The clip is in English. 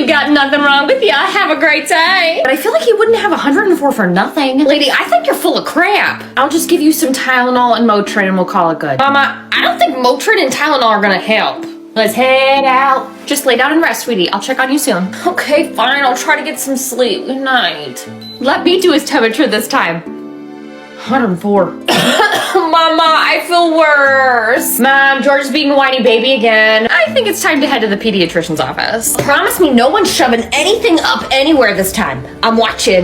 got nothing wrong with you. Have a great day. But I feel like he wouldn't have 104 for nothing. Lady, I think you're full of crap. I'll just give you some Tylenol and Motrin and we'll call it good. Mama, I don't think Motrin and Tylenol are gonna help. Let's head out. Just lay down and rest, sweetie. I'll check on you soon. Okay, fine. I'll try to get some sleep. Good night. Let me do his temperature this time. 104. Mama, I feel worse. Mom, George is being a whiny baby again. I think it's time to head to the pediatrician's office. Promise me no one's shoving anything up anywhere this time. I'm watching.